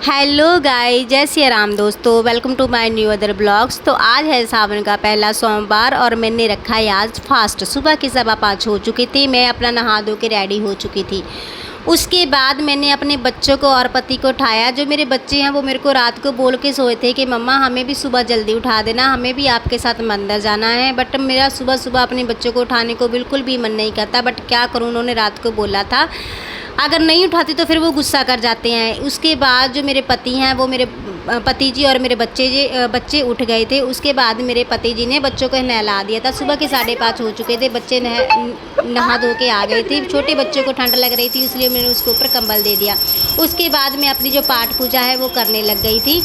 Hello guys, जय श्री राम दोस्तों, welcome to my new other blogs. तो आज है सावन का पहला सोमवार और मैंने रखा है आज फास्ट। सुबह के 5:15 हो चुके थे, मैं अपना नहा धो के रेडी हो चुकी थी। उसके बाद मैंने अपने बच्चों को और पति को उठाया। जो मेरे बच्चे हैं वो मेरे को रात को बोल के सोए थे कि मम्मा हमें भी सुबह जल्दी उठा देना, हमें भी आपके साथ मंदिर जाना है। बट मेरा सुबह सुबह अपने बच्चों को उठाने को बिल्कुल भी मन नहीं करता। बट क्या करूँ, उन्होंने रात को बोला था, अगर नहीं उठाती तो फिर वो गुस्सा कर जाते हैं। उसके बाद जो मेरे पति हैं वो मेरे पति जी और मेरे बच्चे उठ गए थे। उसके बाद मेरे पति जी ने बच्चों को नहला दिया था। सुबह के 5:30 हो चुके थे, बच्चे नहा धो के आ गए थे। छोटे बच्चों को ठंड लग रही थी इसलिए मैंने उसके ऊपर कंबल दे दिया। उसके बाद मैं अपनी जो पाठ पूजा है वो करने लग गई थी।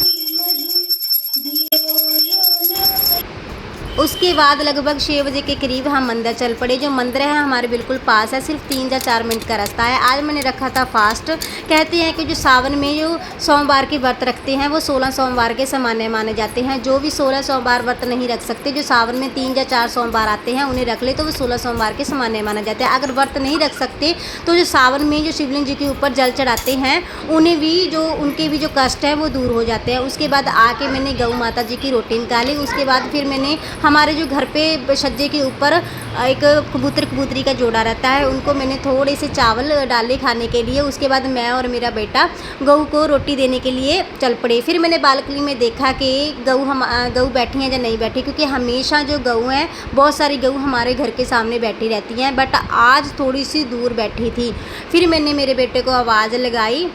उसके बाद लगभग 6 बजे के करीब हम मंदिर चल पड़े। जो मंदिर है हमारे बिल्कुल पास है, सिर्फ 3 या 4 मिनट का रास्ता है। आज मैंने रखा था फास्ट। कहते हैं कि जो सावन में जो सोमवार के व्रत रखते हैं वो 16 सोमवार के समाने माने जाते हैं। जो भी 16 सोमवार व्रत नहीं रख सकते, जो सावन में 3 या 4 सोमवार आते हैं उन्हें रख ले तो वो 16 सोमवार के समाने माना जाता है। अगर व्रत नहीं रख सकते तो जो सावन में जो शिवलिंग जी के ऊपर जल चढ़ाते हैं उन्हें भी उनके भी जो कष्ट है वो दूर हो जाते हैं। उसके बाद आके मैंने गौ माता जी की रोटी निकाली। उसके बाद फिर मैंने हमारे जो घर पे छज्जे के ऊपर एक कबूतरी का जोड़ा रहता है, उनको मैंने थोड़े से चावल डाले खाने के लिए। उसके बाद मैं और मेरा बेटा गऊ को रोटी देने के लिए चल पड़े। फिर मैंने बालकनी में देखा कि गऊ बैठी हैं या नहीं बैठी, क्योंकि हमेशा जो गऊ हैं बहुत सारी गऊ हमारे घर के सामने बैठी रहती हैं, बट आज थोड़ी सी दूर बैठी थी। फिर मैंने मेरे बेटे को आवाज़ लगाई।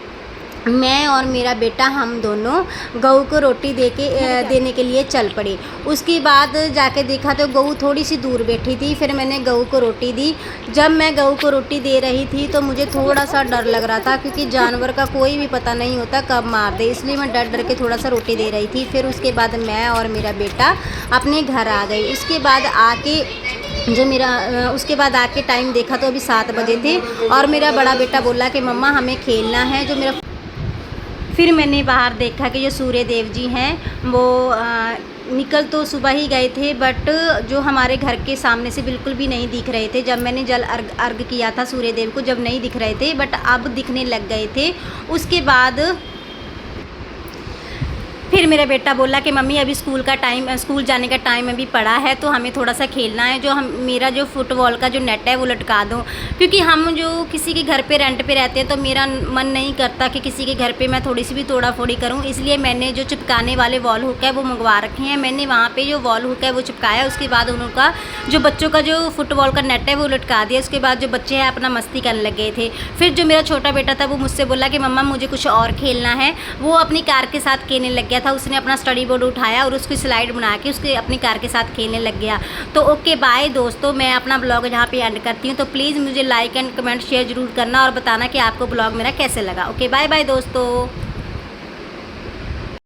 मैं और मेरा बेटा हम दोनों गऊ को रोटी देने के लिए चल पड़े। उसके बाद जाके देखा तो गऊ थोड़ी सी दूर बैठी थी। फिर मैंने गऊ को रोटी दी। जब मैं गऊ को रोटी दे रही थी तो मुझे थोड़ा सा डर लग रहा था, क्योंकि जानवर का कोई भी पता नहीं होता कब मार दे, इसलिए मैं डर डर के थोड़ा सा रोटी दे रही थी। फिर उसके बाद मैं और मेरा बेटा अपने घर आ गए। उसके बाद आके टाइम देखा तो अभी 7 बजे थे और मेरा बड़ा बेटा बोला कि मम्मा हमें खेलना है। फिर मैंने बाहर देखा कि जो सूर्य देव जी हैं वो निकल तो सुबह ही गए थे, बट जो हमारे घर के सामने से बिल्कुल भी नहीं दिख रहे थे। जब मैंने जल अर्घ किया था सूर्य देव को, जब नहीं दिख रहे थे, बट अब दिखने लग गए थे। उसके बाद फिर मेरा बेटा बोला कि मम्मी अभी स्कूल जाने का टाइम अभी पड़ा है तो हमें थोड़ा सा खेलना है। मेरा जो फुटबॉल का जो नेट है वो लटका दो, क्योंकि हम जो किसी के घर पे रेंट पे रहते हैं तो मेरा मन नहीं करता कि किसी के घर पे मैं थोड़ी सी भी तोड़ा फोड़ी करूं। इसलिए मैंने जो चिपकाने वाले वॉल हुक है वो मंगवा रखे हैं। मैंने वहाँ पे जो वॉल हुक है वो चिपकाया। उसके बाद उनका जो बच्चों का जो फुटबॉल का नेट है वो लटका दिया। उसके बाद जो बच्चे हैं अपना मस्ती करने लग गए थे। फिर जो मेरा छोटा बेटा था वो मुझसे बोला कि मम्मा मुझे कुछ और खेलना है। वो अपनी कार के साथ खेलने लग गया था। उसने अपना स्टडी बोर्ड उठाया और उसकी स्लाइड बना के उसके अपनी कार के साथ खेलने लग गया। तो ओके बाय दोस्तों, मैं अपना ब्लॉग यहाँ पे एंड करती हूँ। तो प्लीज़ मुझे लाइक एंड कमेंट शेयर ज़रूर करना और बताना कि आपको ब्लॉग मेरा कैसे लगा। ओके बाय बाय दोस्तों।